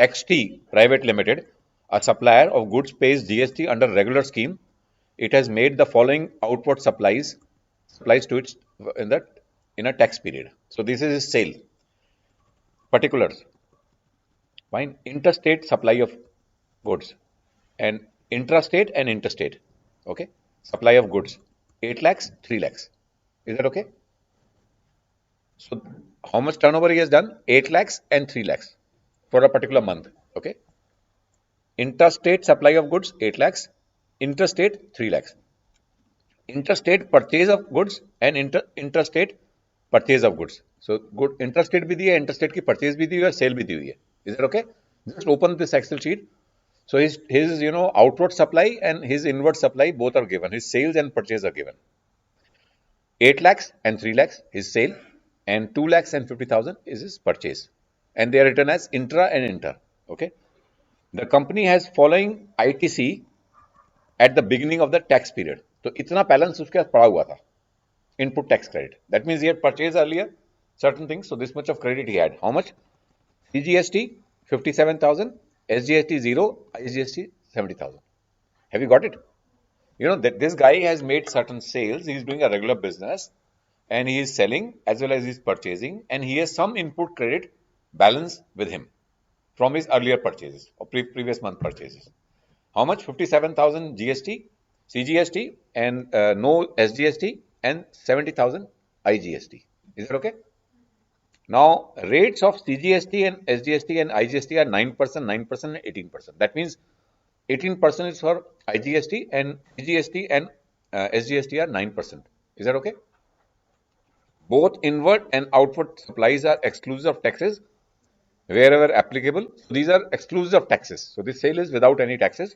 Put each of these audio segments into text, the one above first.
XT Private Limited, a supplier of goods, pays GST under regular scheme. It has made the following outward supplies to its in a tax period. So this is his sale particulars. Fine. Interstate supply of goods and intrastate and interstate. Okay. Supply of goods 8 lakhs, 3 lakhs. Is that okay? So how much turnover he has done? 8 lakhs and 3 lakhs for a particular month. Okay. Interstate supply of goods 8 lakhs, interstate 3 lakhs. Interstate purchase of goods and interstate purchase of goods. So good interstate भी दी है, interstate की purchase भी दी हुई है, sale भी दी हुई है. Is that okay? Just open this Excel sheet. So his outward supply and his inward supply both are given. His sales and purchase are given. 8 lakhs and 3 lakhs his sale, and 2 lakhs and 50,000 is his purchase, and they are written as intra and inter. Okay. The company has following ITC at the beginning of the tax period. तो इतना balance उसके पास पड़ा हुआ था, input tax credit. That means he had purchased earlier certain things, so this much of credit he had. How much? CGST 57,000, SGST 0, IGST 70,000. Have you got it? You know that this guy has made certain sales. He is doing a regular business, and he is selling as well as he is purchasing, and he has some input credit balance with him from his earlier purchases or previous month purchases. How much? 57,000 GST, CGST, and no SGST, and 70,000 IGST. Is that okay? Now, rates of CGST and SGST and IGST are 9%, 9%, and 18%. That means 18% is for IGST, and CGST and SGST are 9%. Is that okay? Both inward and outward supplies are exclusive of taxes wherever applicable. So these are exclusive of taxes. So this sale is without any taxes.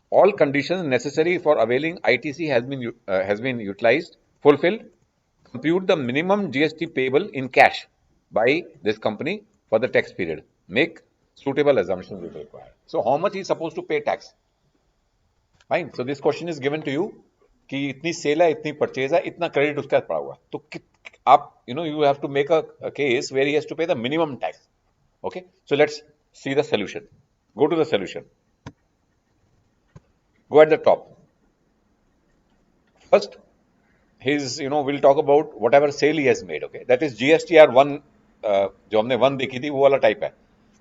All conditions necessary for availing ITC has been utilized, fulfilled. Compute the minimum GST payable in cash by this company for the tax period. Make suitable assumptions if required. So how much he is supposed to pay tax? Fine. So this question is given to you कि इतनी cell है, इतनी purchase है, इतना credit उसके साथ पड़ा हुआ, तो आप you have to make a case where he has to pay the minimum tax. Okay. So let's see the solution. Go to the solution. Go at the top. First, we'll talk about whatever sale he has made. Okay, that is GSTR 1. जो हमने 1 देखी थी वो वाला type है.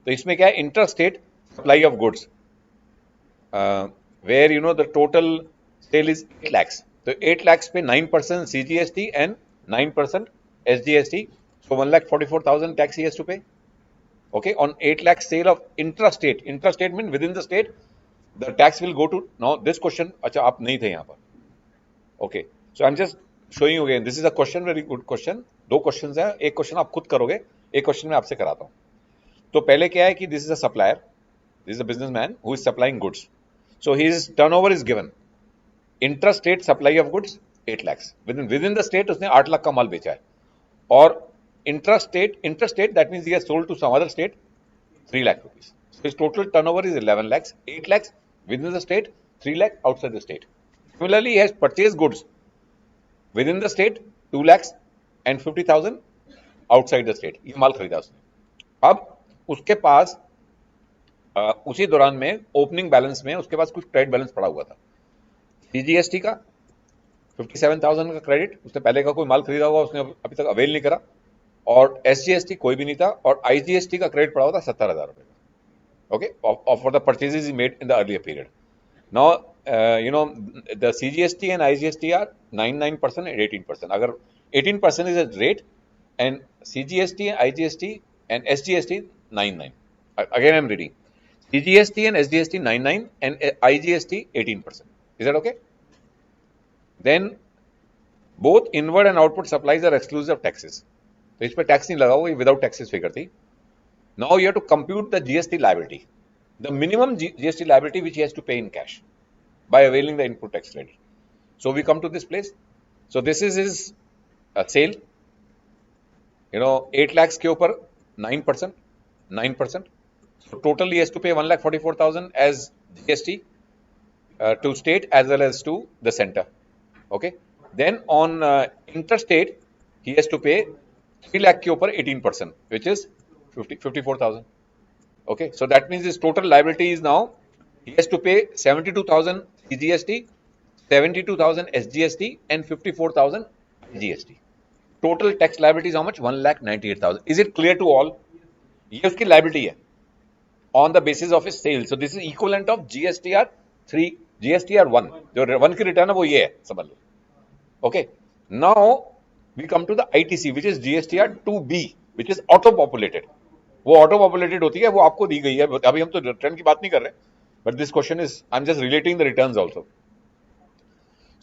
तो इसमें क्या है? Interstate supply of goods, where the total sale is 8 lakhs. So 8 lakhs पे 9% CGST and 9% SGST. So 1,44,000 tax he has to pay. Okay, on 8 lakh sale of intrastate. Intrastate means within the state. The tax will go to, now this question, अच्छा आप नहीं थे यहाँ पर. Okay, so I'm just showing you again. This is a question, very good question. दो questions हैं. एक question आप खुद करोगे, एक question मैं आपसे कराता हूँ. तो पहले क्या है कि this is a supplier, this is a businessman who is supplying goods. So his turnover is given. Intrastate supply of goods 8 lakhs. Within the state उसने 8 लाख का माल बेचा है. और interstate that means he has sold to some other state 3 lakh rupees. So his total turnover is 11 lakhs, 8 lakhs within the state, 3 lakh outside the state. Similarly, he has purchased goods within the state 2 lakhs and 50,000 outside the state. ये माल खरीदा उसने. अब उसके पास उसी दौरान में opening balance में उसके पास कुछ क्रेडिट बैलेंस पड़ा हुआ था. सीजीएसटी का 57,000 का क्रेडिट, उसने पहले का कोई माल खरीदा होगा, उसने अभी तक अवेल नहीं करा. और एसजीएसटी कोई भी नहीं था. और आईजीएसटी का क्रेडिट पड़ा हुआ था 70,000 रुपए का. Okay, for the purchases he made in the earlier period. Now, the CGST and IGST are 9% and 18%. अगर 18% is a rate, and CGST, IGST and SGST 9. Again, I'm reading. CGST and SGST 9 and IGST 18%. Is that okay? Then both inward and outward supplies are exclusive of taxes. तो इस पर tax नहीं लगा, वो without taxes figure थी. Now you have to compute the GST liability, the minimum GST liability which he has to pay in cash by availing the input tax credit. So we come to this place. So this is his sale. 8 lakhs के ऊपर 9%. So total he has to pay 1,44,000 as GST to state as well as to the center. Okay. Then on interstate he has to pay 3 lakh के ऊपर 18%, which is 54,000. Okay, so that means his total liability is now he has to pay 72,000 CGST, 72,000 SGST, and 54,000 GST. Total tax liability is how much? 1,98,000. Is it clear to all? ये उसकी liability है on the basis of his sales. So this is equivalent of GSTR 3, GSTR 1. जो 1 की return है वो ये है, समझ लो. Okay. Now we come to the ITC, which is GSTR 2B, which is auto populated. वो ऑटो पॉपुलेटेड होती है, वो आपको दी गई है. अभी हम तो रिटर्न की बात नहीं कर रहे, but this question is I am just relating the returns also.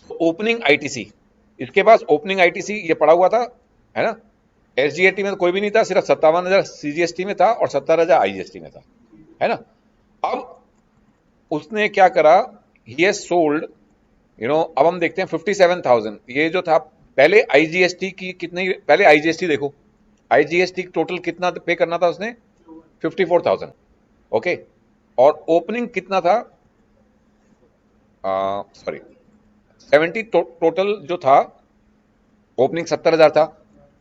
Opening ITC, इसके पास ओपनिंग आईटीसी ये पड़ा हुआ था, है ना. एसजीएटी में तो कोई भी नहीं था, सिर्फ 57,000 सीजीएसटी में था और 70,000 आईजीएसटी में था, है ना. अब उसने क्या करा, ही हैज सोल्ड, अब हम देखते हैं 57,000. ये जो था पहले आईजीएसटी की कितनी, पहले आईजीएसटी देखो, आईजीएसटी टोटल कितना पे करना था उसने, 54,000. ओके, और ओपनिंग कितना था, सॉरी 70 टोटल जो था, ओपनिंग 70,000 था,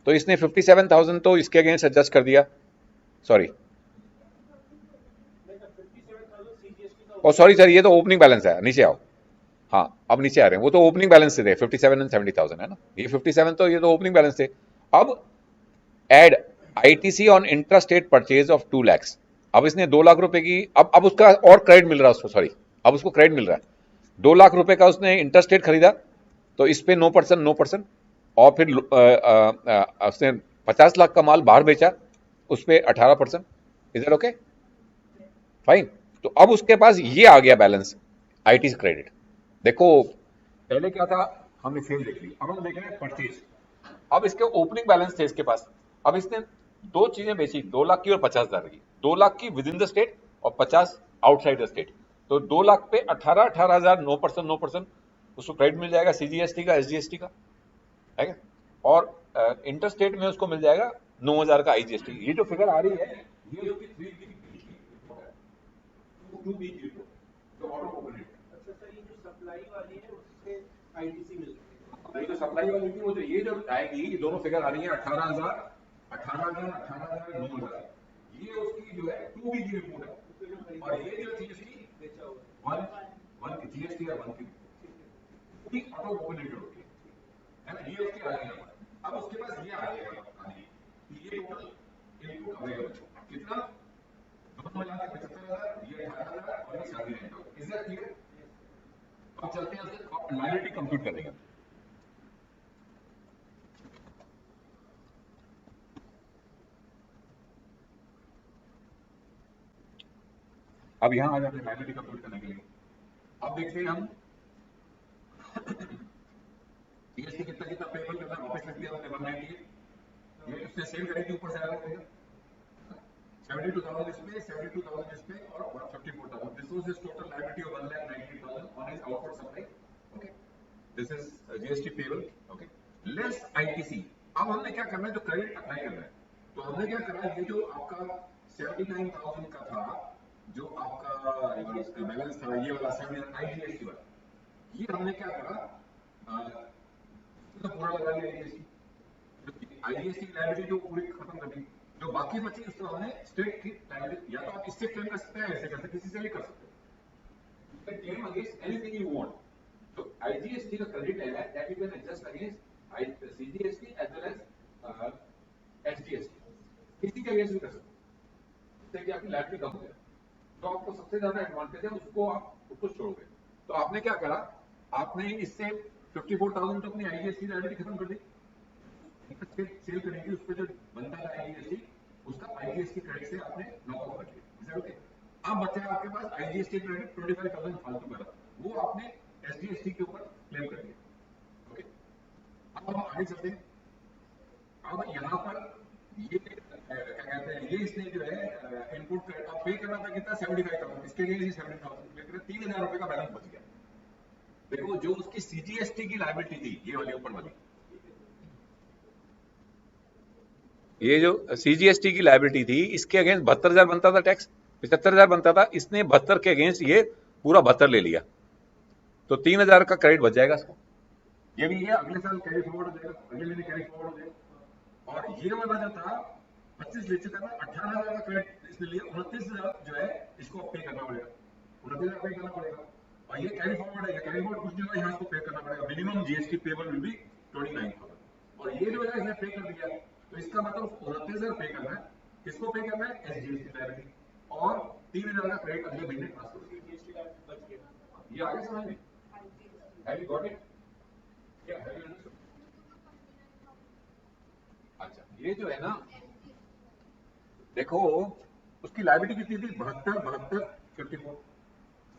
तो इसने 57,000 तो इसके अगेंस्ट एडजस्ट कर दिया. सॉरी, और सॉरी सर, ये तो ओपनिंग बैलेंस है, नीचे आओ. हाँ, अब नीचे आ रहे हैं, वो तो ओपनिंग बैलेंस से थे 57 एंड 70,000, है ना. ये 57 तो ये तो ओपनिंग बैलेंस थे. अब add ITC on intrastate purchase of 2 lakh. अब इसने 2 लाख रुपए की, अब उसका और क्रेडिट मिल रहा है उसको, सॉरी, अब उसको क्रेडिट मिल रहा है. 2 लाख रुपए का उसने इंटरस्टेट खरीदा, तो इस पे 9%, और फिर उसने 50 लाख का माल बाहर बेचा, उस पे 18%. Is that okay? फाइन. तो अब उसके पास ये आ गया बैलेंस, आईटी क्रेडिट. देखो पहले क्या था, हमने सेल देख ली, अब हम देख रहे हैं परचेज. अब इसके ओपनिंग बैलेंस थे इसके पास. अब इसने दो चीजें बेची, 2 लाख की और 50,000 की. 2 लाख की विद इन द स्टेट और 50 आउटसाइड द स्टेट. तो 2 लाख पे 18,000, 9%, उसको क्रेडिट मिल जाएगा सीजीएसटी का, एसजीएसटी का, है क्या. और इंटर स्टेट में उसको मिल जाएगा 9,000 का आईजीएसटी. ये जो फिगर आ रही है, ये उसकी 3B की जो ऑटो कॉम्पोनेंट. अच्छा सर, ये जो सप्लाई वाली है उससे आईटीसी मिल रही है. ये जो सप्लाई वाली थी, वो जो ये जो आएगी, ये दोनों फिगर आ रही है 18,000, 9,000. ये उसकी जो है 2B की रिपोर्ट है. और ये जो थी इसकी 1 की जीएसटी या 1 की ऑटो कॉम्पोनेंट होती है ना. ये उसकी आ गई. अब उसके पास ये आ जाएगा, ये टोटल इनपुट अवेलेबल कितना, 2,75,000, ये 18,000 और ये 7,900. Is that clear? अब चलते हैं उसके लायबिलिटी कंप्यूट करने का. अब यहां आ जाते हैं लायबिलिटी कंप्यूट करने के लिए. अब देखते हैं हम जीएसटी कितना कितना पेबल करना है. वापस लिख दिया हमने 198. ये उसने सेल करेगी, ऊपर से आएगा 72,000 इसमें, 72,000 इसमें, और 54,000. This was his total liability of 1,98,000 on his outward supply. Okay, this is GST payable. Okay, less ITC. अब हमने क्या करना है, जो क्रेडिट अप्लाई करना है, तो हमने क्या करा, ये जो आपका 79,000 का था, जो आपका बैलेंस था, ये वाला 79 आईजीएसटी वाला, ये हमने क्या करा, पूरा लगा लिया आईजीएसटी. आईजीएसटी लायबिलिटी तो पूरी खत्म कर दी. जो बाकी बची उसको हमने स्टेट की लायबिलिटी, या तो आप इससे क्लेम कर सकते हैं, ऐसे कर सकते हैं, किसी से भी कर सकते हैं. You can claim against anything you want. तो आईजीएसटी का क्रेडिट है that you can adjust against CGST as well as SGST. किसी के अगेंस्ट भी कर सकते हैं, इससे कि आपकी लायबिलिटी कम हो जाए. तो आपको सबसे ज्यादा एडवांटेज है, उसको आप उसको छोड़ोगे. तो आपने क्या करा, आपने इससे 54,000 तो अपनी आईजीएसटी लायबिलिटी खत्म कर दी. सेल करेंगे, उस पर जो बनता है आईजीएसटी, उसका आईजीएसटी क्रेडिट से आपने नॉकआउट कर दिया. ओके, अब बचा आपके पास आईजीएसटी क्रेडिट 25,000 फालतू का, वो आपने एसजीएसटी के ऊपर क्लेम कर दिया. ओके, अब हम आगे चलते हैं. अब यहाँ पर ये क्या कहते हैं, ये इसने जो है इनपुट पे करना था कितना, 75,000. इसके लिए 70,000, 3,000 रुपए का बैलेंस बच गया. देखो जो उसकी सीजीएसटी की लायबिलिटी थी, ये वाली ऊपर वाली, ये जो सीजीएसटी की लायबिलिटी थी, इसके अगेंस्ट 72,000 बनता था टैक्स, 75,000 बनता था. इसने 72 के अगेंस्ट ये पूरा 72 ले लिया, तो 3,000 का क्रेडिट बच जाएगा इसको. ये भी है, अगले साल कैरी फॉरवर्ड हो जाएगा, अगले महीने कैरी फॉरवर्ड हो जाएगा. और ये वाला जो था 25 ले चुका है, 18,000 का क्रेडिट इसने लिया, 29,000 जो है इसको पे करना पड़ेगा, 29,000 पे करना पड़ेगा। और ये कैरी फॉरवर्ड है, ये कैरी फॉरवर्ड कुछ नहीं होगा, यहाँ इसको पे करना पड़ेगा। Minimum GST payable will be 29,000, और ये जो है इसने पे कर दिया, तो इसका मतलब 29,000 पे करना है, किसको पे करना है, एसजीएसटी लायबिलिटी, और 3,000 का क्रेडिट अगले महीने ट्रांसफर कर। ये आगे समझ में, हैव यू गॉट इट, क्या हैव यू अंडरस्टूड? अच्छा, ये जो है ना, देखो उसकी लायबिलिटी कितनी थी, 72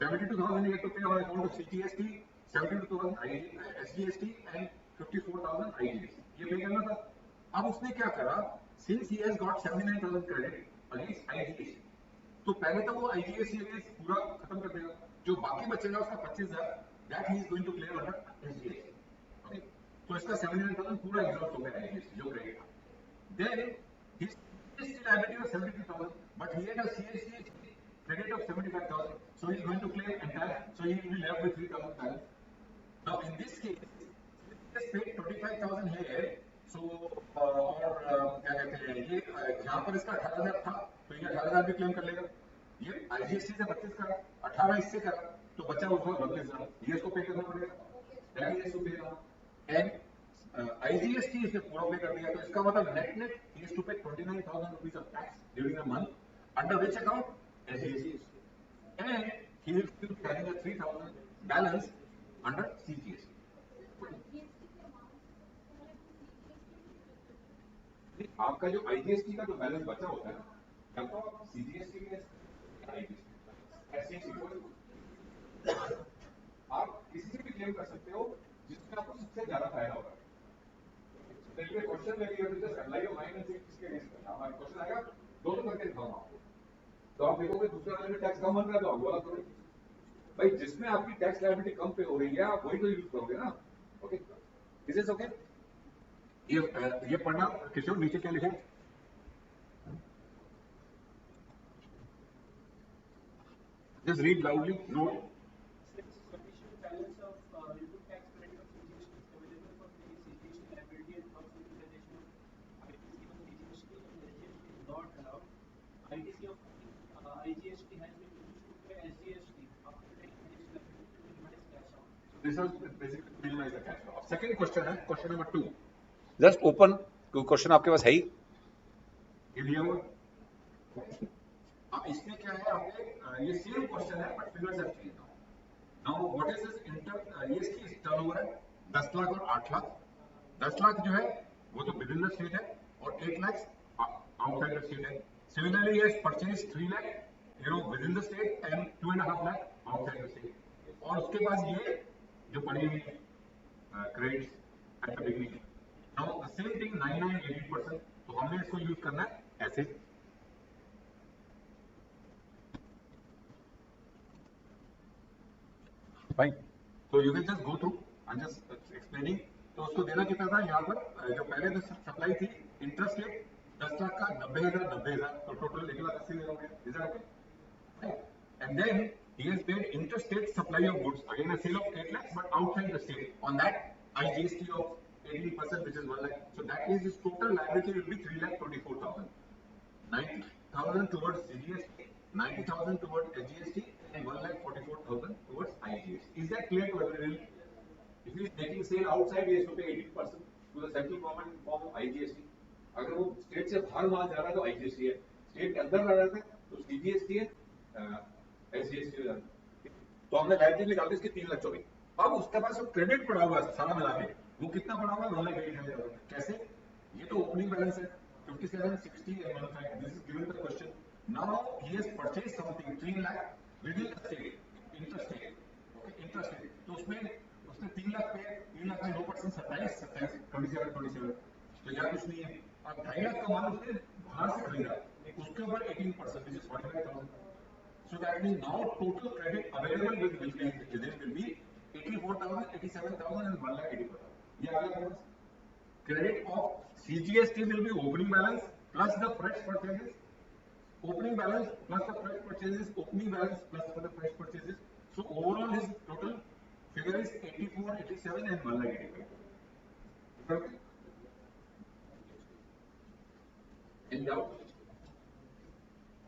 72 ये तो पे on account of CGST, 72,000 SGST and 54,000 IGST, ये पे करना था। अब उसने क्या करा, since he has got 79,000 credit against IGST, तो पहले तो वो आईजीएसटी अगेंस्ट पूरा खत्म कर देगा, जो बाकी बचेगा उसका 25,000 that he is going to clear under SGST. Okay, तो इसका 79,000 पूरा एग्जॉस्ट हो गया आईजीएसटी जो क्रेडिट था। Then his GST liability was 72,000, but he had a CST credit of 75,000, so he's going to claim entire, so he will be left with 3,000 balance. Now in this case, he has paid 25,000 here, so क्या कहते हैं ये यहाँ पर इसका 18,000 था, तो ये 18,000 भी क्लेम कर लेगा। ये आईजीएसटी से 25 करा, 18 इससे करा, तो बचा उसका 32,000, ये इसको पे करना पड़ेगा, that is to pay now. And IGST इसने पूरा पे कर दिया, तो इसका मतलब net net he is to pay 29,000 rupees of tax during the month under which account, SGST, and he will still carry the 3,000 balance under CGST. आपका जो IGST का जो बैलेंस बचा होता है ना, या तो आप सीजीएसटी में आप किसी से भी क्लेम कर सकते हो जिसमें आपको सबसे ज्यादा फायदा होगा। क्वेश्चन क्वेश्चन आएगा, दोनों करके दिखाऊंगा आपको, तो आप देखोगे दूसरे वाले में टैक्स कम बन रहा है तो आप बोला करोगे, भाई जिसमें आपकी टैक्स लायबिलिटी कम पे हो रही है आप वही तो यूज करोगे ना। Okay, this is okay. ये पढ़ना किशोर, नीचे क्या लिखा है, just read loudly, note. Sufficient balance of input tax credit of CGST is available for paying CGST liability and cost utilization of ITC on CGST, and SGST is not allowed. ITC of IGST has been used to pay SGST after taking this liability to minimize cash out. So this is basically minimize the cash flow. Second question है, question number 2. Just open, question आपके पास है ही, ये दिया हुआ। अब इसमें क्या है, आपने ये सेम क्वेश्चन है but figures have changed now. Now what is this inter, ये इसकी टर्नओवर है 10 लाख और 8 लाख। 10 लाख जो है वो तो विद इन द स्टेट है, और 8 लाख आउटसाइड द स्टेट है। सिमिलरली ये purchase 3 lakh with in the state and 2.5 lakh outside the state, और उसके बाद ये जो पड़ी हुई credits at the beginning. Now the same thing 99 18%, तो हमने इसको यूज करना है ऐसे। फाइन, तो you can just go through, I just explaining. तो उसको देना कितना था यहाँ पर, जो पहले तो सप्लाई थी इंटरेस्ट रेट 10 लाख का 90,000, तो टोटल 1,80,000 हो गया, is that okay? And then he has paid interstate supply of goods, again a sale of 8 lakhs but outside the state, on that IGST of 18% which is 1 lakh, so that means his total liability will be 3,24,000, 90,000 towards CGST, 90,000 towards SGST, and 1,44,000 towards IGST. Is that clear to everyone? If he is making sale outside, he has to pay 18% to the central government in form of IGST. अगर वो state से बाहर माल जा रहा है तो IGST है, state के अंदर रह रहा है तो CGST है, SGST है। तो हमने लाइबिलिटी निकाल दी इसकी 3,24,000। अब उसके पास जो क्रेडिट पड़ा हुआ है सारा मिला के, वो कितना पड़ा हुआ है, 1,80,000। कैसे? ये तो ओपनिंग बैलेंस है 57, 60 and 1,500. This is given the question. Now he has purchased something 3 lakh within the state, interstate. Okay, interstate. तो उसमें उसने 3 लाख पे, 3 लाख में 9%, 27, 27, तो यार कुछ नहीं है। अब 2.5 लाख का माल उसने बाहर से खरीदा, उसके ऊपर 18%, which is 45,000. So that means now total credit available with which will be 84,000, 87,000 and 1,80,000. ये आ गया बस। Credit of CGST will be opening balance plus the fresh purchases. Opening balance plus the fresh purchases. Opening balance plus for the fresh purchases. So overall his total figure is 84, 87 and 1,80,000. Okay? Any doubt?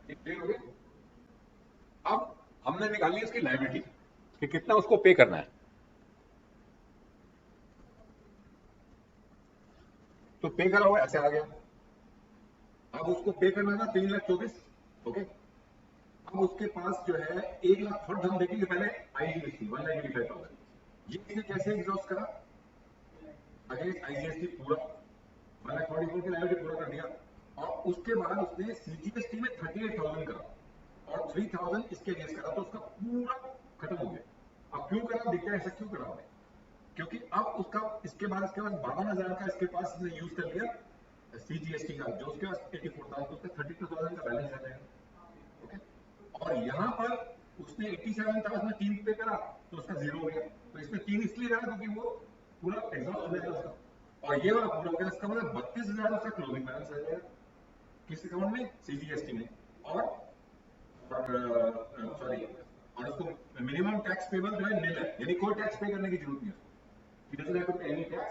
Clear हो गया? अब हमने निकाली उसकी liability कि कितना उसको पे करना है। तो पे करा हुआ ऐसे आ गया। अब उसको पे करना था 3,24,000। ओके, अब उसके पास जो है 1,00,000 फर्स्ट हम देखेंगे पहले आईजीएसटी 1,85,000। ये इसने कैसे एग्जॉस्ट करा? अगेंस्ट आईजीएसटी पूरा 1,44,000 की लायबिलिटी पूरा कर दिया, और उसके बाद उसने सीजीएसटी में 38,000 करा और 3,000 इसके अगेंस्ट करा, तो उसका पूरा खत्म हो गया। अब क्यों करा दिखता है, ऐसा क्यों करा हमने? क्योंकि अब उसका इसके बाद 52,000 का इसके पास इसने यूज कर लिया सीजीएसटी का, जो उसके पास 84,000, तो उसका 32,000 का बैलेंस आ जाएगा। ओके, और यहाँ पर उसने 87 था, उसने 3 पे करा तो उसका 0 हो गया। तो इसमें 3 इसलिए करा क्योंकि वो पूरा एग्जॉस्ट हो जाएगा उसका, और ये वाला पूरा हो गया। इसका मतलब 32,000 उसका क्लोजिंग बैलेंस आ जाएगा किस अकाउंट में? सीजीएसटी में। और सॉरी, और उसको मिनिमम टैक्स पेबल जो है निल है, यानी कोई टैक्स पे करने की जरूरत नहीं है। He doesn't have to pay any tax,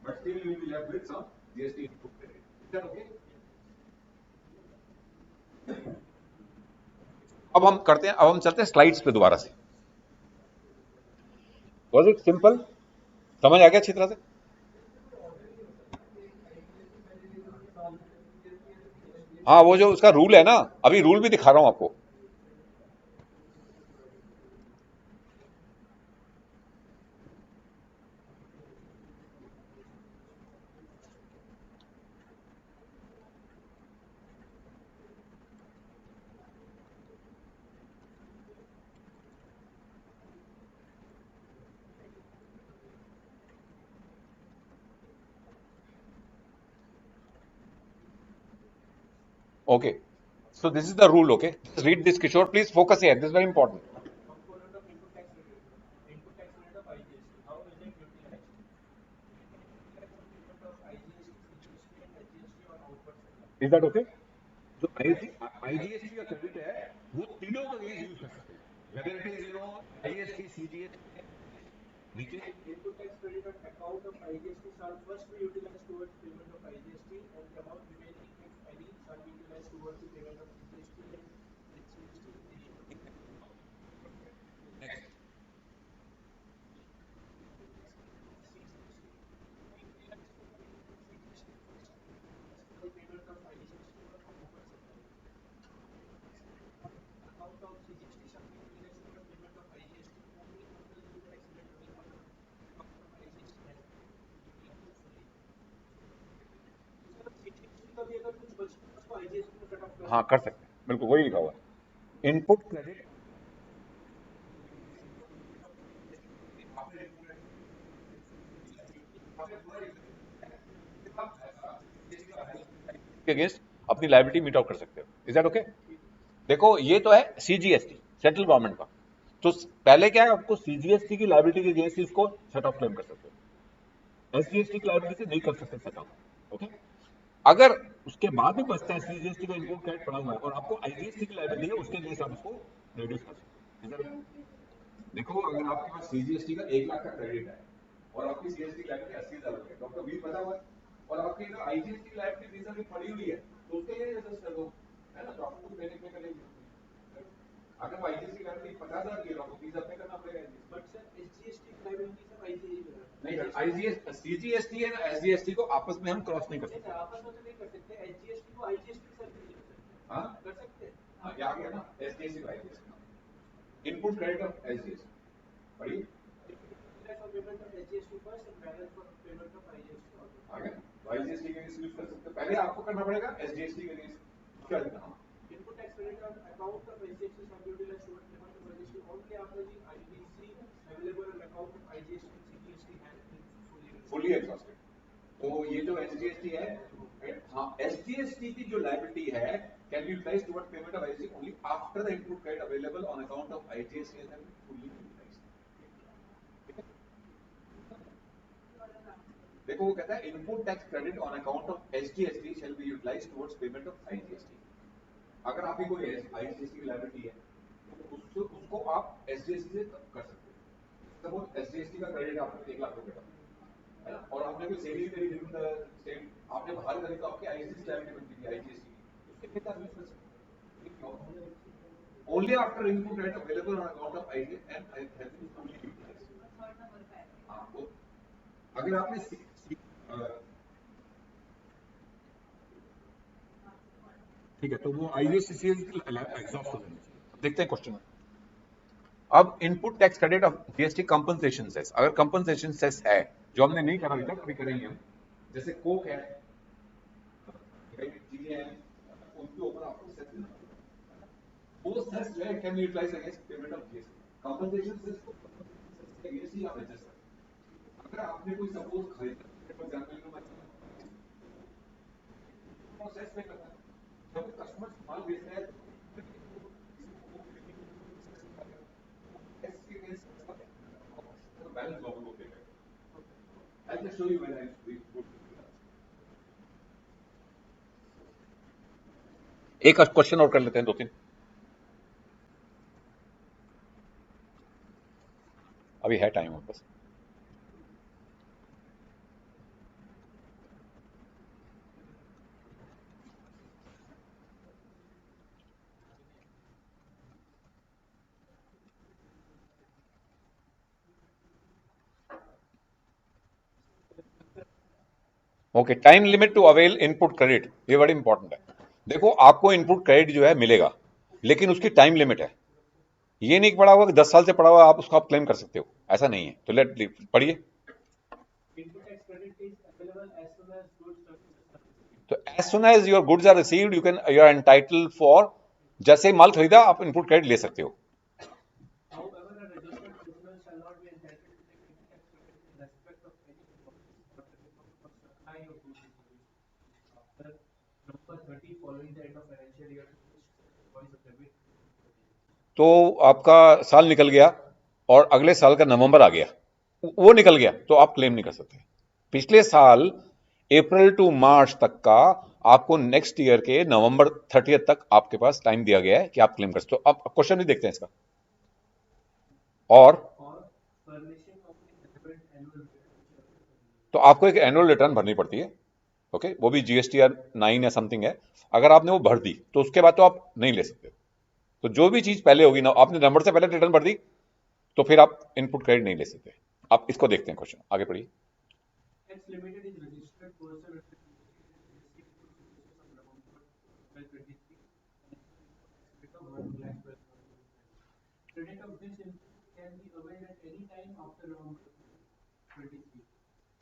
but still you will be left with some GST input credit. Is that okay? अब हम करते हैं, अब हम चलते हैं स्लाइड्स पे दोबारा से। Was it simple? समझ आ गया अच्छी तरह से? हाँ, वो जो उसका रूल है ना, अभी रूल भी दिखा रहा हूं आपको। Okay, so this is the rule. Okay, just read this, Kishore. Please focus here. This is very important. Component of input tax credit. Input tax credit of IGST. How is it utilized? It can be utilized for payment of IGST, CGST and SGST on outward supply. Is that okay? जो IGST का credit है वो तीनों का use कर सकते हैं, whether it is IGST, CGST, नीचे Input tax credit on account of IGST shall first be utilized towards payment of IGST, and the amount remaining, if any, shall be utilized towards the payment of CGST and SGST in the year. Next. Input tax credit of CGST be utilized for payment of CGST first, as per the payment of IGST on outward supply. Input tax credit on account of CGST shall be utilized towards payment of IGST only after the input tax credit available on account of IGST has been utilized fully. तो sir CGST का भी अगर कुछ बचता है उसको IGST में cut off कर हाँ, सकते कर हैं। सकते हैं, बिल्कुल वही लिखा हुआ है। इनपुट क्रेडिट के अगेंस्ट अपनी लायबिलिटी मीट आउट कर सकते हो। Is that okay? देखो, ये तो है सीजीएसटी, सेंट्रल गवर्नमेंट का। तो पहले क्या है, आपको सीजीएसटी की लायबिलिटी के अगेंस्ट इसको सेट ऑफ क्लेम कर सकते हो, एसजीएसटी की लायबिलिटी से नहीं कर सकते सेट ऑफ। ओके, अगर उसके बाद भी बचता है सीजीएसटी का इनपुट क्रेडिट पड़ा हुआ है और आपको आईजीएसटी की लायबिलिटी है, उसके अगेंस्ट आप उसको रिड्यूस कर सकते हो। देखो, अगर आपके पास सीजीएसटी का 1,00,000 का क्रेडिट है और आपकी सीजीएसटी की लायबिलिटी 80,000 रुपए, डॉक्टर बीस बता हुआ है, और आपकी अगर आईजीएसटी की लायबिलिटी 20,000 की पड़ी हुई है तो उसके लिए एडजस्ट कर दो, है ना, तो आपको कुछ देने पे करेगी। अगर वो आईजीएसटी की लायबिलिटी 50,000 की है तो आपको 20,000 पे करना पड़ेगा। बट सर एसजीएसटी की लायबिलिटी सब नहीं, आईजीएस सीजीएसटी है ना, एसजीएसटी को आपस में हम क्रॉस नहीं कर नहीं सकते। आपस में तो नहीं कर सकते, एसजीएसटी को आईजीएसटी के साथ भी नहीं कर सकते। हाँ, कर सकते हैं। हाँ, ये आ गया ना, एसजीएसटी का IGST, input credit of SGST. पढ़िए, For payment of SGST first and balance for payment of IGST also. आ गया। तो आईजीएसटी के अगेंस्ट यूज कर सकते हो, पहले आपको करना पड़ेगा एसजीएसटी के अगेंस्ट क्या लिखना। Input tax credit on account of SGST shall be utilized towards payment of IGST only after the ITC available on account of IGST and CGST has been fully exhausted. तो ये जो SGST है, हाँ, SGST की जो liability है can be utilised towards payment of IGST only after the input credit available on account of IGST has been fully utilised. देखो, वो कहता है input tax credit on account of SGST shall be utilised towards payment of IGST. अगर आपकी कोई IGST की liability है तो उसको आप एसजीएसटी से कर सकते हो। सपोज एसजीएसटी का क्रेडिट आपको 1,00,000 रुपए का है ना, और आपने कोई सेविंग करी विद द स्टेट, आपने बाहर करी तो आपकी आईजीएसटी लायबिलिटी बनती है, IGST Only after input rate available on account of IJ and has been fully utilized. हाँ, अगर आपने ठीक है तो वो IJCCL एग्जॉस्ट हो जाना चाहिए। देखते हैं क्वेश्चन में। अब input tax credit of GST compensation cess, अगर कंपनसेशन सेस है जो हमने नहीं करा अभी तक, अभी करेंगे हम, जैसे कोक है, चीजें हैं, उनके ऊपर आपको सेस देना पड़ेगा। वो सेस जो है can be utilised against payment of GST. Compensation cess को अगेंस्ट ही आप एडजस्ट करते हैं। अगर आपने कोई सपोज खरीदा, फॉर एग्जांपल सेस पे करना है, जब कस्टमर माल बेचता है balance government will pay. I'll just show you when I go. एक क्वेश्चन और कर लेते हैं, 2-3 अभी है टाइम हमारे पास। Okay, time limit to avail input credit, ये बड़ी इंपॉर्टेंट है। देखो आपको इनपुट क्रेडिट जो है मिलेगा, लेकिन उसकी टाइम लिमिट है। ये नहीं पड़ा हुआ कि 10 साल से पड़ा हुआ आप उसको आप क्लेम कर सकते हो, ऐसा नहीं है। तो लेट पढ़िए। तो as soon as your goods are received you are entitled for, जैसे ही माल खरीदा आप इनपुट क्रेडिट ले सकते हो। तो आपका साल निकल गया और अगले साल का नवंबर आ गया, वो निकल गया तो आप क्लेम नहीं कर सकते। पिछले साल अप्रैल टू मार्च तक का आपको नेक्स्ट ईयर के नवंबर 30 तक आपके पास टाइम दिया गया है कि आप क्लेम कर सकते हो। अब क्वेश्चन भी देखते हैं इसका। और तो आपको एक एनुअल रिटर्न भरनी पड़ती है, ओके, वो भी GSTR 9 या समथिंग है। अगर आपने वो भर दी तो उसके बाद तो आप नहीं ले सकते। तो जो भी चीज पहले होगी ना, आपने नंबर से पहले रिटर्न भर दी तो फिर आप इनपुट क्रेडिट नहीं ले सकते। आप इसको देखते हैं क्वेश्चन, आगे पढ़िए।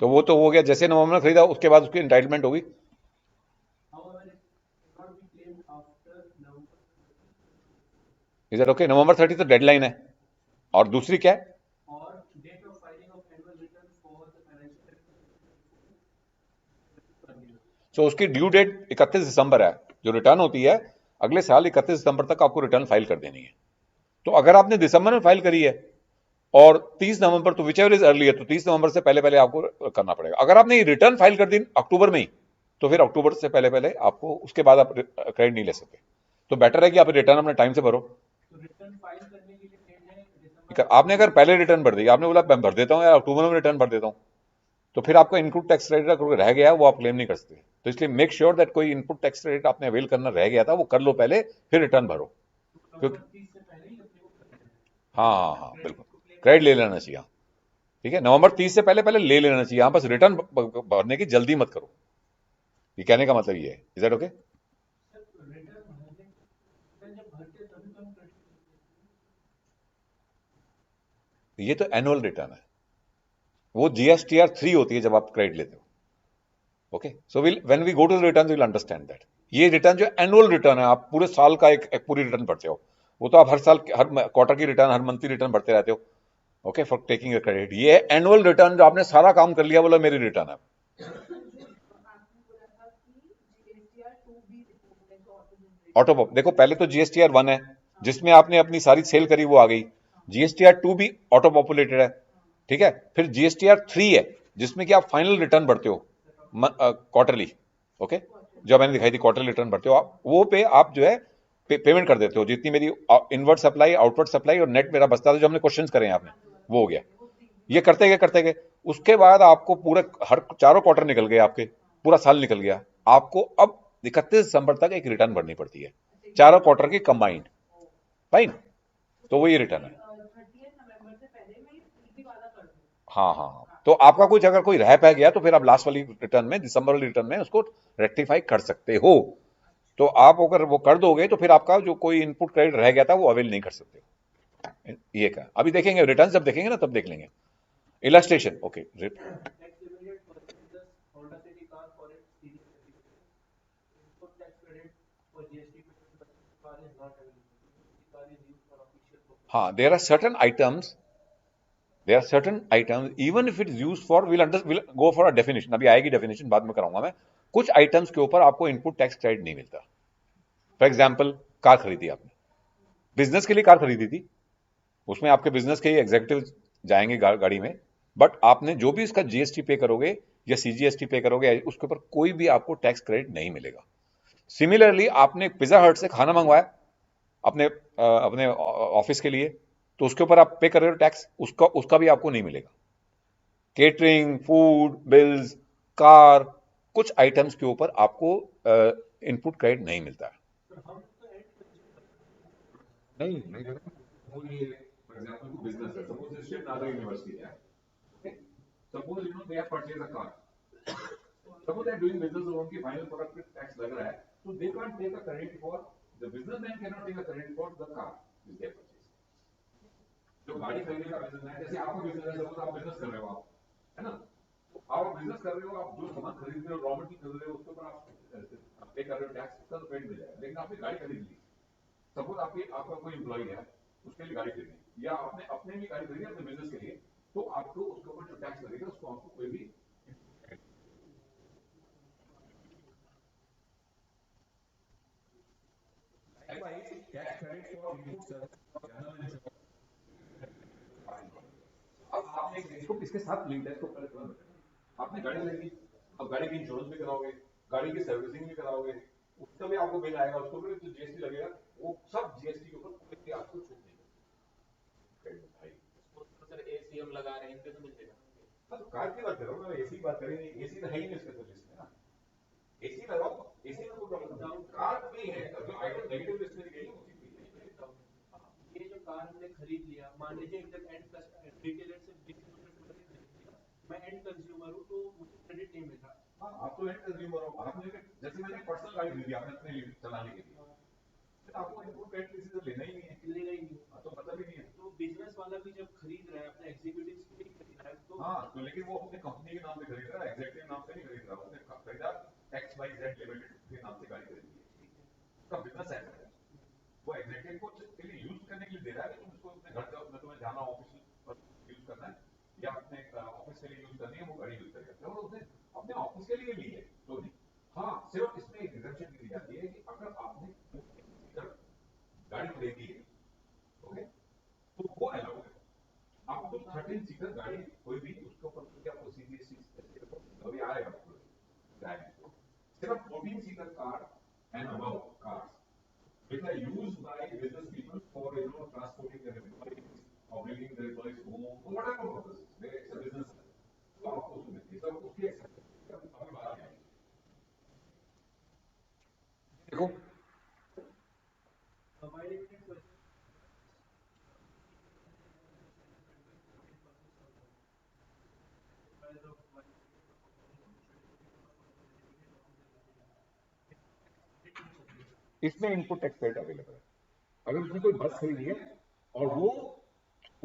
तो वो तो हो गया, जैसे नवंबर में खरीदा उसके बाद उसकी एंटाइटलमेंट होगी। Is that okay? नवंबर 30 तो डेडलाइन है। और दूसरी क्या है? तो उसकी ड्यू डेट 31 दिसंबर है। जो रिटर्न होती है अगले साल 31 दिसंबर तक आपको रिटर्न फाइल कर देनी है। तो अगर आपने दिसंबर में फाइल करी है और 30 नवंबर, तो विच एवर इज अर्ली है, तो 30 नवंबर से पहले पहले आपको करना पड़ेगा। अगर आपने रिटर्न फाइल कर दी अक्टूबर में ही, तो फिर अक्टूबर से पहले पहले आपको, उसके बाद आप क्रेडिट नहीं ले सकते। तो बेटर है कि आप रिटर्न अपने टाइम से भरो। आपने अगर पहले रिटर्न भर दी, आपने बोला मैं भर देता हूँ यार अक्टूबर में रिटर्न भर देता हूँ, तो फिर आपका इनपुट टैक्स क्रेडिट रह गया वो आप क्लेम नहीं कर सकते। तो इसलिए मेक श्योर दैट कोई इनपुट टैक्स क्रेडिट आपने अवेल करना रह गया था वो कर लो पहले, फिर रिटर्न भरो। क्योंकि हाँ हाँ हाँ बिल्कुल, क्रेडिट ले लेना चाहिए। ठीक है, नवंबर 30 से पहले पहले ले लेना चाहिए। बस रिटर्न भरने की जल्दी मत करो, ये कहने का मतलब ये है। Is that okay? ये तो एनुअल रिटर्न है, वो GSTR 3 होती है जब आप क्रेडिट लेते हो। Okay, so when we go to the return will understand that ये रिटर्न जो एनुअल रिटर्न है, आप पूरे साल का एक पूरी रिटर्न भरते हो। वो तो आप हर साल, हर क्वार्टर की रिटर्न, हर मंथली रिटर्न भरते रहते हो। Okay, for taking a credit. ये एनुअल रिटर्न जो आपने सारा काम कर लिया, बोला मेरी रिटर्न है। ऑटो पॉप, देखो पहले तो GSTR 1 है जिसमें आपने अपनी सारी सेल करी, वो आ गई। GSTR 2 भी ऑटो पॉपुलेटेड है, ठीक है। फिर GSTR 3 है जिसमें कि आप फाइनल रिटर्न भरते हो क्वार्टरली। ओके, जो मैंने दिखाई थी क्वार्टरली रिटर्न भरते हो आप, वो पे आप जो है पेमेंट कर देते हो जितनी मेरी इनवर्ड सप्लाई, आउटवर्ड सप्लाई और नेट मेरा बचता था, जो हमने क्वेश्चंस करे हैं आपने, वो हो गया। ये करते गए उसके बाद आपको पूरे हर चारों क्वार्टर निकल गए, आपके पूरा साल निकल गया। आपको अब 31 दिसंबर तक एक रिटर्न भरनी पड़ती है, चारों क्वार्टर की कंबाइंड। फाइन, तो वो ये रिटर्न है। हाँ हाँ हाँ, तो आपका कुछ अगर कोई रह पै गया तो फिर आप लास्ट वाली रिटर्न में, दिसंबर वाली रिटर्न में उसको रेक्टिफाई कर सकते हो। तो आप अगर वो कर दोगे तो फिर आपका जो कोई इनपुट क्रेडिट रह गया था वो अवेल नहीं कर सकते। ये क्या अभी देखेंगे, रिटर्न जब देखेंगे ना तब देख लेंगे। Illustration, okay. tax limited purchases Honda City car for its series certificate. Input tax credit for GST payment when the car is not available. The car is used for official purpose. हाँ, there are certain items even if it is used for, will go for a definition, अभी आएगी definition, बाद में कराऊंगा मैं। कुछ items के ऊपर आपको इनपुट टैक्स क्रेडिट नहीं मिलता। फॉर एग्जाम्पल, कार खरीदी आपने, बिजनेस के लिए कार खरीदी थी, उसमें आपके बिजनेस के एग्जीक्यूटिव जाएंगे गाड़ी में, बट आपने जो भी इसका जीएसटी पे करोगे या सीजीएसटी पे करोगे उसके ऊपर कोई भी आपको टैक्स क्रेडिट नहीं मिलेगा। सिमिलरली आपने पिज्जा हट से खाना मंगवाया अपने अपने ऑफिस के लिए, तो उसके ऊपर आप पे कर रहे हो टैक्स, उसका भी आपको नहीं मिलेगा। केटरिंग, फूड बिल्स, कार, कुछ आइटम्स के ऊपर आपको इनपुट क्रेडिट नहीं मिलता है। नहीं नहीं देखो, वो ये फॉर एग्जांपल को बिजनेस है, suppose this Shiv Nadar University है, okay, suppose they have purchase a car, suppose they are doing business और उनकी फाइनल प्रोडक्ट पे टैक्स लग रहा है, तो they can't take a credit for, the businessman can not take a credit for the car which they purchase. जो गाड़ी खरीदने का बिजनेस है, जैसे आपका बिजनेस है, सपोज आप बिजनेस कर रहे हो, आप है ना, तो आप बिजनेस कर रहे हो, आप जो सामान खरीद रहे हो, रॉ मटेरियल खरीद रहे हो, उसके ऊपर आप पे कर रहे हो टैक्स, उसका तो क्रेडिट मिल जाएगा। लेकिन आपने गाड़ी खरीद ली, सपोज आपका कोई एम्प्लॉय है, उसके लिए गाड़ी खरीदी, या आपने अपने लिए गाड़ी खरीदी अपने बिजनेस के लिए, तो आपको उसके ऊपर जो टैक्स लगेगा उसको आपको कोई भी tax credit for input service general insurance. अब आपने इसको इसके साथ लिंक है, इसको पहले तुरंत बताना। आपने गाड़ी खरीदी, अब गाड़ी की इंश्योरेंस भी कराओगे, गाड़ी की सर्विसिंग भी कराओगे, उसका भी आपको बिल आएगा, उसको भी जो जीएसटी लगेगा, वो सब जीएसटी के ऊपर कोई भी आपको छूट नहीं मिलेगी भाई। सर एसीएम लगा रहे हैं, इनपे तो मिल जाएगा। हाँ, तो कार की बात कर रहा हूँ मैं, एसी की बात करेंगे, एसी तो है ही नहीं उसके तो लिस्ट में ना, एसी लगाओ, एसी में कोई प्रॉब्लम नहीं, कार में है जो आइटम नेगेटिव लिस्ट में गई है उसी की। ये जो कार हमने खरीद लिया, मान लीजिए एकदम एंड रिटेलर से बिग मैं एंड कंज्यूमर हूँ तो मुझे क्रेडिट नहीं मिल रहा। हाँ, आप तो एंड कंज्यूमर हो, आपने जैसे मैंने पर्सनल गाड़ी खरीदी आपने अपने लिए चलाने के लिए, आपको इनपुट क्रेडिट किसी से लेना ही नहीं है, लेना ही नहीं। तो मतलब ही नहीं है। तो बिजनेस वाला भी जब खरीद रहा है अपने एग्जीक्यूटिव के लिए खरीद रहा है, तो हाँ, तो लेकिन वो अपने कंपनी के नाम पे खरीद रहा है, एग्जैक्टिव नाम से नहीं खरीद रहा, उसने खरीदा एक्स वाई जेड लिमिटेड के नाम से गाड़ी खरीदी है, उसका बिजनेस ऐसा है, वो एग्जैक्टिव को के लिए यूज करने के लिए दे रहा है कि तुम इसको अपने घर का में तुम्हें जाना ऑफिस पर यूज करना है या अपने ऑफिस के लिए यूज करनी है, वो गाड़ी यूज करेगा। और उसने अपने ऑफिस के लिए ली है तो नहीं। हाँ, सिर्फ इसमें एक एग्जेम्पशन दी जाती है कि अगर आपने गाड़ी खरीदी है, ओके, तो वो अलाउड है। आपको 13 सीटर गाड़ी कोई भी उसके ऊपर क्या आपको सीजीएसटी अभी आएगा आपको गाड़ी, सिर्फ 14 seater car and above cars which are used by business people for transporting their employees or bringing their employees home or whatever purposes. It's a business. तो आपको उसमें मिलती है, सब उसकी अभी बात आएगी। देखो हमारे लिए क्वेश्चन इसमें इनपुट टैक्स क्रेडिट अवेलेबल है। अगर उसने कोई बस खरीदी है और वो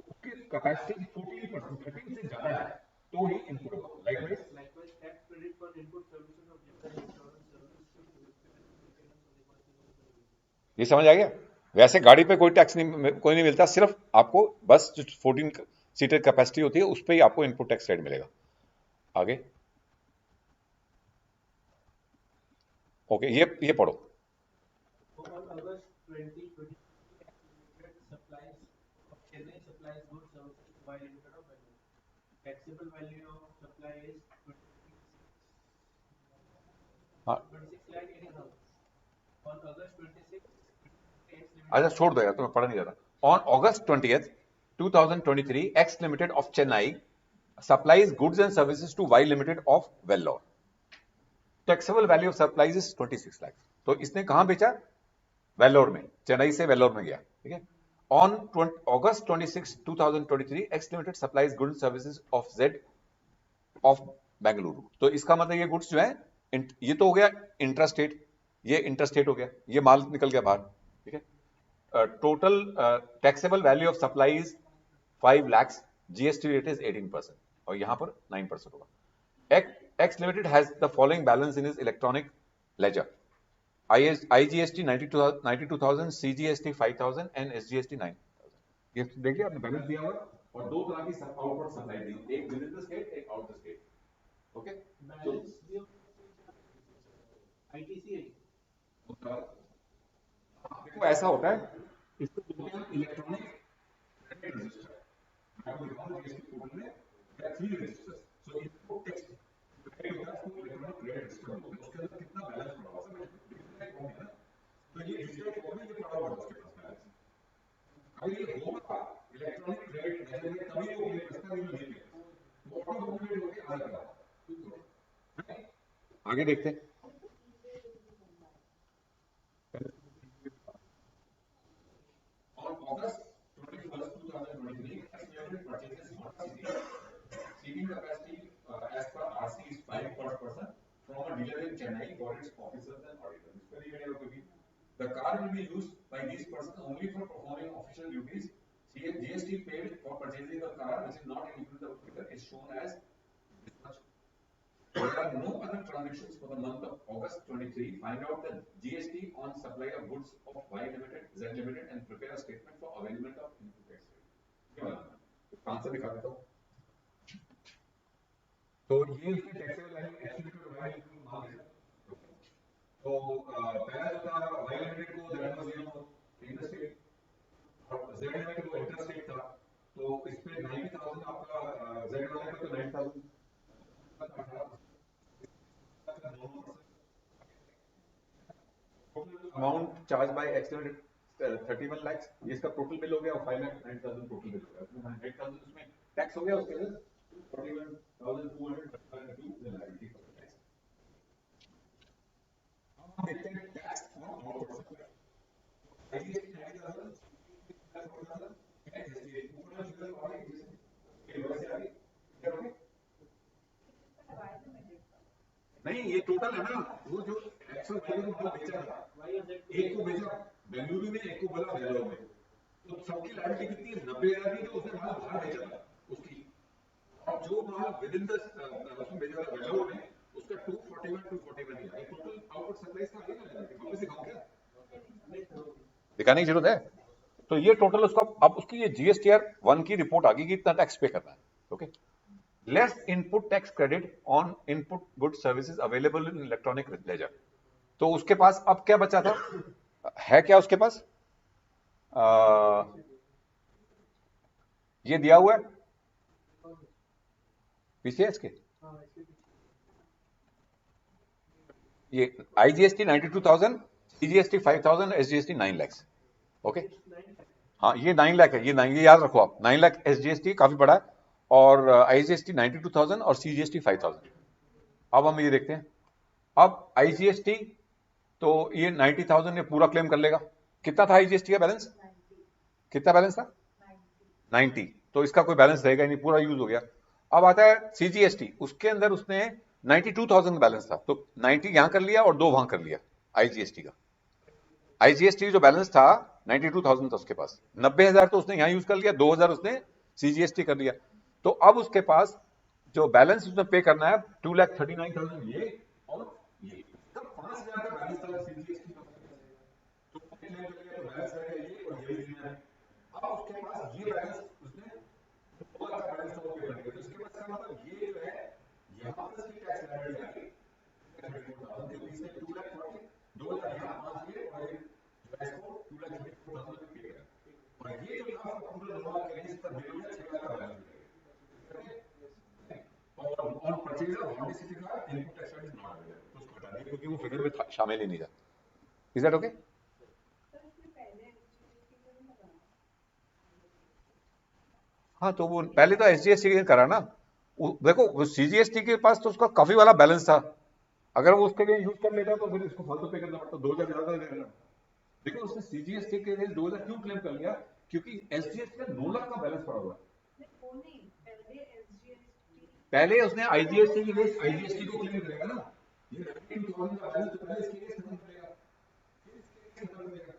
उसकी कैपेसिटी 14% 13 से ज्यादा है तो ही इनपुट होगा। Likewise likewise tax credit for input services of general insurance service should be ये समझ आ गया। वैसे गाड़ी पे कोई टैक्स नहीं, कोई नहीं मिलता, सिर्फ आपको बस जो 14 सीटर कैपेसिटी होती है उस पर ही आपको इनपुट टैक्स क्रेडिट मिलेगा। आगे ओके, ये पढ़ो। on August 2020 supplies of Chennai supplies goods services to buy limited of value. Taxable value of supply is 26 हाँ, 26 lakh 80,000. On August 26 अच्छा छोड़ दो यार, तुम्हें पढ़ा नहीं जाता। On August 20th 2023 x limited of Chennai supplies goods and services to Y Limited of Vellore. Taxable value of supplies is 26 lakh. तो इसने कहां बेचा? वेल्लोर में, चेन्नई से वेल्लोर में गया, ठीक है। On August 26, 2023 x limited supplies goods services of Z of Bengaluru. तो इसका मतलब ये गुड्स जो है, ये तो हो गया इंट्रास्टेट, ये इंटरस्टेट हो गया, ये माल निकल गया बाहर, ठीक है। Total taxable value of supplies 5 lakhs, GST rate is 18% और यहां पर 9% होगा। X Limited has the following balance in his electronic ledger: IGST 92,000, CGST 5,000 and SGST 9,000। ये देखिए आपने बैलेंस दिया हुआ और दो तरह की आउटवर्ड सप्लाई दी, एक विद इन द स्टेट, एक out the state, okay. Balance दिया आईटीसी है। देखो ऐसा होता है, इसको बोलते हैं इलेक्ट्रॉनिक क्रेडिट रजिस्टर। मैं आपको दिखाऊंगा जीएसटी पोर्टल में there are 3 registers, so input tax credit होता है, उसको इलेक्ट्रॉनिक क्रेडिट रजिस्टर बोलते हैं। उसके अंदर कितना बैलेंस पड़ा हुआ है, डिजिटल फॉर्म है ना, तो ये डिजिटल फॉर्म में ये पड़ा हुआ है उसके पास बैलेंस। अगर ये होगा इलेक्ट्रॉनिक क्रेडिट लेजर में तभी वो क्लियर करता है, नहीं क्लियर वो ऑटो कंप्लीट होके आ जाएगा। आगे देखते हैं। On August 21st, 2023, X Limited purchases Honda City. Seating capacity as per RC is 5 per person from a dealer in Chennai for its officers and auditors. The car will be used by these persons only for performing official duties. GST paid for purchasing the car, which is not included in the figure, is shown as dispatch. There are no other transactions for the month of August 23. Find out the GST on supply of goods of Y Limited, Z Limited, and prepare a statement for availment of input tax credit. Answer दिखा देता हूँ। तो ये इसके taxable value estimated Y limited मान है। तो पहला जो था वाई लिमिटेड को दैट वाज इंटरस्टेट और जेड लिमिटेड को इंटरस्टेट था, तो इस पे 90,000 आपका जेड वाले पे तो 90,000 amount charge by X Limited 31 lakhs, ये इसका टोटल बिल हो गया और 5,09,000 टोटल बिल हो गया। 100,000 उसमें टैक्स हो गया, उसके बाद 41,232 लायबिलिटी फॉर टैक्स। अब हम देखते हैं tax for outward supply. IGST 90,000 and SGST ऊपर फिगर और ये वैसे आ गई, क्या हो गया? नहीं, ये टोटल है ना, वो जो एक्चुअल वैल्यू को बेचा था, एक को बेचा बेंगलुरु में, एक को बोला वेल्लोर में, तो सबकी लायबिलिटी कितनी है? 90,000 की, जो उसने माल बाहर बेचा था उसकी, और जो माल विद इन द उसमें बेचा था वेल्लोर में, उसका 241 ही है। टोटल आउटवर्ड सप्लाईज का आगे ना लायबिलिटी वापस दिखाऊं क्या? दिखाने की जरूरत है। तो ये टोटल उसका, अब उसकी ये जीएसटीआर 1 की रिपोर्ट आ गई कि इतना टैक्स पे करना है, okay. Less input tax credit on input good services available in electronic ledger. तो उसके पास अब क्या बचा था, है क्या उसके पास? ये दिया हुआ है पीसीएस के, ये IGST 92,000, CGST 5,000, SGST 9 lakhs, okay. हाँ ये 9 लाख है, ये याद रखो आप, 9 लाख एसजीएसटी काफी बड़ा है, और आईजीएसटी 92,000 और सीजीएसटी 5,000। अब हम ये देखते हैं, अब आईजीएसटी तो ये 90,000 ये पूरा क्लेम कर लेगा। कितना था आईजीएसटी का बैलेंस? कितना बैलेंस था? 90। तो इसका कोई बैलेंस रहेगा नहीं, पूरा यूज हो गया। अब आता है सीजीएसटी, उसके अंदर उसने 92,000 बैलेंस था, तो 90 यहां कर लिया और 2 वहां कर लिया आईजीएसटी का। आईजीएसटी जो बैलेंस था 92,000 था उसके पास, 90,000 तो उसने यहां यूज कर लिया, 2,000 उसने सीजीएसटी कर लिया। तो अब उसके पास जो बैलेंस उसने पे करना है 2,39,000 ये और ये, तब 5,000 का बैलेंस था सीजीएसटी का, तो क्लेम कर लिया, तो बैलेंस रहेगा ये और ये देना है। अब उसके पास ये बैलेंस उसने 2,000 का बैलेंस तो पे कर दिया, तो इसके पास का मतलब ये जो है यहां पर इसकी टैक्स लायबिलिटी आ गई 34,000 के बीच में 2,40,000, 2,000 यहां 5 ये और इसको 2,34,000 पे किया, और ये जो था पूरा 2 लाख के अगेंस्ट पर बिल हो गया, 6 लाख का बैलेंस। और परचेजर हॉन्डा सिटी का input tax is not available, तो उसको हटा दिया क्योंकि वो फिगर में शामिल ही नहीं था। Is that okay? हाँ तो वो पहले तो एसजीएसटी करा ना, देखो सीजीएसटी के पास तो उसका काफी वाला बैलेंस था, अगर वो उसके लिए यूज कर लेता तो फिर इसको फालतू पे करना पड़ता, 2000 ज्यादा देना। देखो उसने सीजीएसटी के लिए 2000 क्यों क्लेम कर लिया, क्योंकि एसजीएसटी का 9 लाख का बैलेंस पड़ा हुआ है। पहले उसने आईजीएसटी के लिए आईजीएसटी को क्लेम करेगा ना, ये 19,000 का बैलेंस तो पहले इसके लिए खत्म करेगा, फिर इसके लिए खत्म करेगा।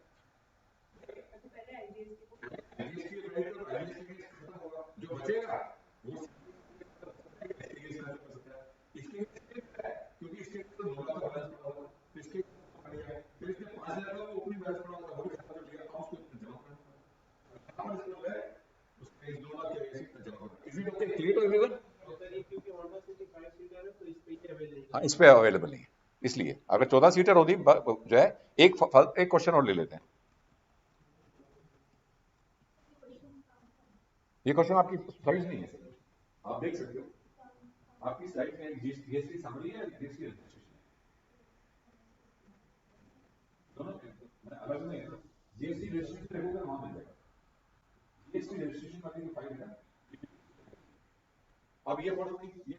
आईजीएसटी के क्रेडिट और आईजीएसटी के लिए खत्म होगा, जो बचेगा वो इसके क्योंकि इसके तो 9 लाख का बैलेंस पड़ा हुआ है, तो इसके फिर इसने 5 लाख का ओपनिंग बैलेंस पड़ा हुआ था, वो भी खत्म कर लिया, अब उसको जमा करना मतलब है, उसके इस 2 लाख के वजह से जमा करना। Is it okay, clear to everyone? Sir ये क्योंकि होंडा सिटी 5 सीटर है तो इस पे ही अवेलेबल हाँ, इस पे अवेलेबल नहीं है, इसलिए अगर 14 सीटर होती जो है, एक एक क्वेश्चन और ले लेते हैं। ये क्वेश्चन आपकी स्लाइड नहीं है सर, आप देख सकते हो, आपकी स्लाइड में जीएसटी समरी है, जीएसटी रजिस्ट्रेशन दोनों अलग में है। जीएसटी रजिस्ट्रेशन रहेगा वहां मिल जाएगा, जीएसटी रजिस्ट्रेशन वाली जो फाइल है। अब ये पढ़ो कि ये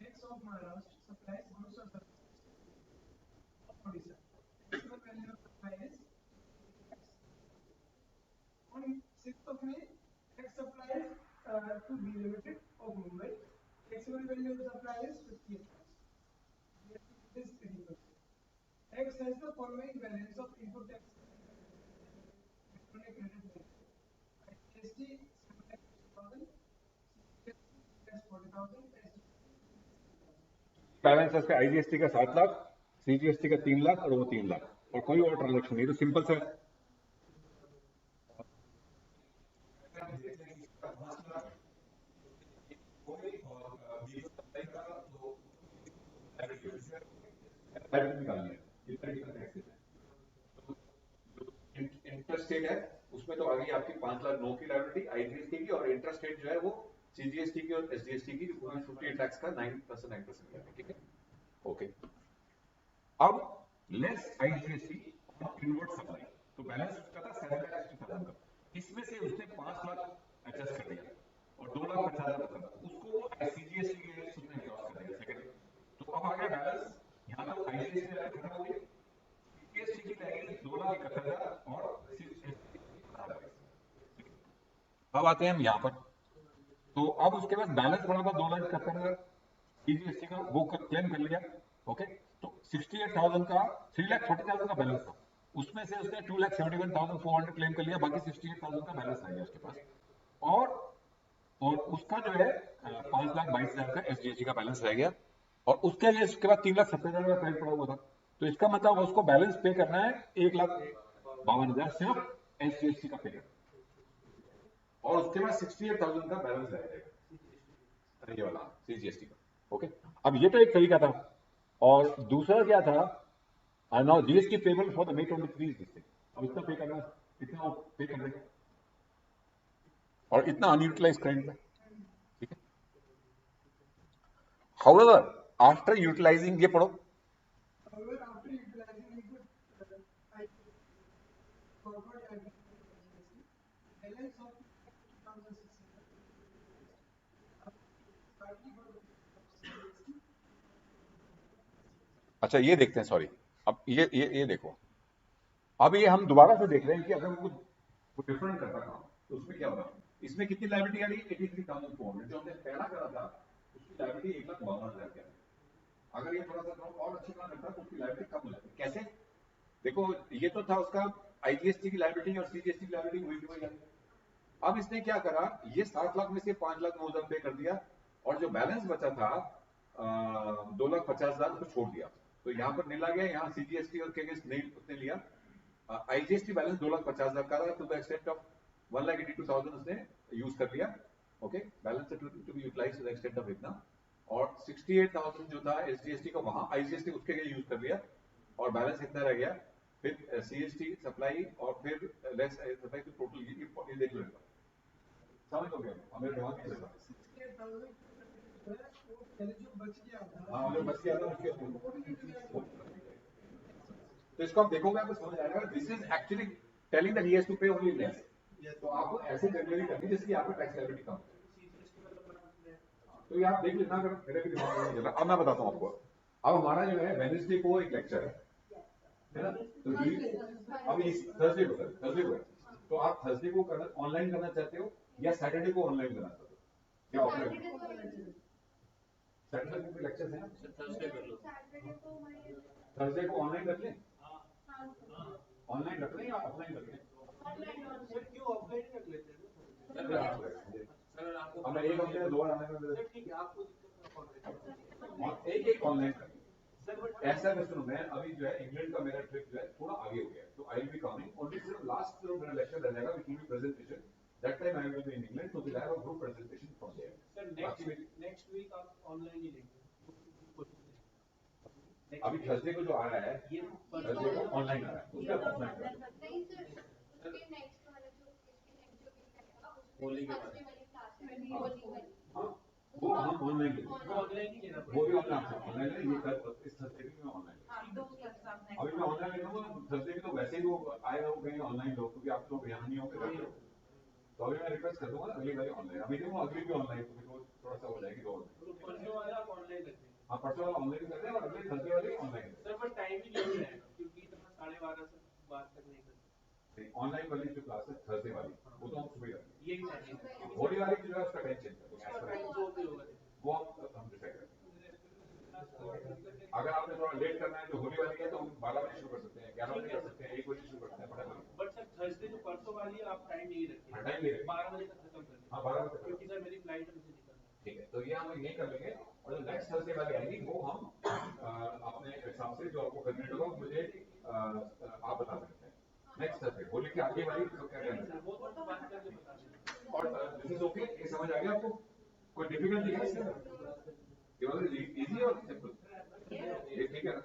Banks of Maharashtra supplies goods or services of Odisha. Maximum value of supply is on 6th of May, X supplies to B Limited of Mumbai. Maximum value of supply is 58 lakhs. This is 80%. X has the following balance of input tax on a credit line. GST 7,000, CGST 40,000, balance है इसका IGST का 7 lakh, CGST का 3 लाख और वो 3 लाख, और कोई और transaction नहीं, तो सिंपल सा इंटरेस्ट रेट है, उसमें तो आ गई आपकी 5 लाख 9 की लायबिलिटी आईजीएसटी की, और इंटरेस्ट रेट जो है वो सीजीएसटी की और एसजीएसटी की 58 लाख का 9%, 9%। ठीक है, ओके। अब लेस आईजीएसटी और इनवर्ट सप्लाई, तो बैलेंस उसका था 7,60,000 का, इसमें से उसने 5 लाख एडजस्ट कर दिया और 2,50,000 बचा, उसको सीजीएसटी के उसने क्रॉस कर दिया सेकंड। तो अब आ गया बैलेंस, यहाँ तो आईजीएसटी खत्म हो गई, सीजीएसटी की रहेगी 2,71,000 और अब आते हैं हम यहाँ पर, तो अब उसके बाद बैलेंस पड़ा था 2,71,000 सीजीएसटी का, वो क्लेम कर लिया। ओके, तो 68,000 का 3,40,000 का बैलेंस था, उसमें से उसने 2,71,400 क्लेम कर लिया, बाकी 68,000 का बैलेंस रह गया उसके पास। और उसका जो है 5,22,000 का एसजीएसटी का बैलेंस रह गया, और उसके लिए उसके बाद 3,70,000 का क्रेडिट पड़ा हुआ था। तो इसका मतलब उसको बैलेंस पे करना है 1,52,000 सिर्फ एसजीएसटी का पे करना, और उसके बाद 68,000 का बैलेंस रह जाएगा ये वाला सीजीएसटी का। ओके, अब ये तो एक तरीका था, और दूसरा क्या था, now GST payable for the May 23 this, अब इतना पे करना, इतना पे कर देगा, और इतना अनयूटिलाइज क्रेडिट है। ठीक है, हाउएवर आफ्टर यूटिलाइजिंग, ये पढ़ो, however, after utilizing liquid forward balance of 2,600 अच्छा ये देखते हैं, सॉरी, अब ये देखो, अब ये हम दोबारा से देख रहे हैं कि अगर वो डिफरेंट करता काम तो उसमें क्या होगा, इसमें कितनी लायबिलिटी आ रही है 83,400, जो हमने पहला करा था उसकी लायबिलिटी 1,52,000 की। अगर ये थोड़ा सा और अच्छे काम करता तो उसकी लायबिलिटी कम हो जाती। कैसे, देखो ये तो था उसका आईजीएसटी की लायबिलिटी और सीजीएसटी की लायबिलिटी हुई हुई है। अब इसने क्या करा, ये 7 लाख में से 5,09,000 पे कर दिया, और जो बैलेंस बचा था 2,50,000 उसको छोड़ दिया, तो यहाँ पर नीला गया, यहाँ सीजीएसटी और केएस नहीं उसने लिया। आईजीएसटी बैलेंस 2,50,000 का था, टू द एक्सटेंट ऑफ 1,82,000 उसने यूज कर लिया। Okay, balance to be utilised to the extent of इतना, और 68,000 जो था एसजीएसटी का वहां आईजीएसटी उसके लिए यूज कर लिया, और बैलेंस इतना रह गया। फिर सीएसटी सप्लाई और फिर लेस सप्लाई, तो टोटल ये देख लो, समझ हो गया, हमें दिमाग नहीं लगा। हाँ जो बच गया था उसके तो इसको आप देखोगे आपको समझ आएगा this is actually telling that he has to pay only less तो आपको ऐसे जनरली करनी जिससे कि आपका टैक्स लायबिलिटी कम हो। तो ये आप देख लेना अगर मेरे भी दिमाग में नहीं चल रहा अब मैं बताता हूँ आपको। अब हमारा जो है वेडनेसडे को एक लेक्चर है ना तो अब इस थर्सडे को है तो आप थर्सडे को करना ऑनलाइन करना चाहते हो या सैटरडे को ऑनलाइन करना चाहते हो क्या ऑफलाइन सैटरडे को भी लेक्चर्स हैं थर्सडे को ऑनलाइन रख लें ऑनलाइन रख लें या ऑफलाइन रख लें सर क्यों ऑफलाइन रख लेते हैं अब मैं एक हफ्ते में 2 बार आने में ठीक है आपको एक एक ऑनलाइन कर ऐसा मैं सुनो मैं अभी जो है इंग्लैंड का मेरा ट्रिप जो है थोड़ा आगे हो गया तो I will be coming only सिर्फ लास्ट जो मेरा लेक्चर रह जाएगा which will be presentation that time I will be in England so will have a group presentation from there sir next week आप ऑनलाइन ही लेंगे अभी थर्सडे को जो आ रहा है ये थर्सडे को ऑनलाइन आ रहा है उसका ऑफलाइन कर होली के बाद हाँ वो हम ऑनलाइन वो ऑनलाइन ही लेना वो भी ऑनलाइन है ये कल इस थर्सडे भी मैं ऑनलाइन अभी मैं ऑनलाइन ले लूंगा थर्सडे भी तो वैसे ही वो आएगा वो कहीं ऑनलाइन लो क्योंकि आप लोग यहाँ नहीं होंगे घर पे हो। तो अभी मैं रिक्वेस्ट कर दूंगा अगली बारी ऑनलाइन अभी देखो अगली भी ऑनलाइन तो थोड़ा सा हो जाएगी दो परसों वाला आप ऑनलाइन रखेंगे हाँ परसों वाला ऑनलाइन कर दें और अगले थर्सडे वाली ऑनलाइन सर पर टाइम ही नहीं रहेगा क्योंकि 12:30 से बात तक नहीं करते ऑनलाइन वाली जो क्लास है थर्सडे वाली वो तो हम सुबह करेंगे यही टाइम है होली वाली जो है उसका टाइम चेंज कर उसका टाइम जो भी होगा वो हम डिसाइड करेंगे अगर आपने थोड़ा लेट करना है जो होली वाली है तो हम 12 बजे शुरू कर सकते हैं 11 बजे कर सकते हैं 1 बजे शुरू करते हैं बट सर थर्सडे जो परसों वाली है आप टाइम नहीं रखिए टाइम नहीं रखेंगे 12 बजे तक खत्म कर हाँ 12 बजे क्योंकि सर मेरी फ्लाइट है मुझे निकलना है ठीक है तो ये हम ये कर लेंगे और जो नेक्स्ट थर्सडे वाली आएगी वो हम अपने हिसाब से जो आपको कन्वीनियंट होगा मुझे आप बता सकते हैं नेक्स्ट थर्सडे होली की आगे वाली तो क्या करना है वो तो बात करके बता देंगे और दिस इज ओके ये समझ आ गया आपको कोई डिफिकल्टी है इसमें ये वाला इजी और सिंपल ये ठीक है ना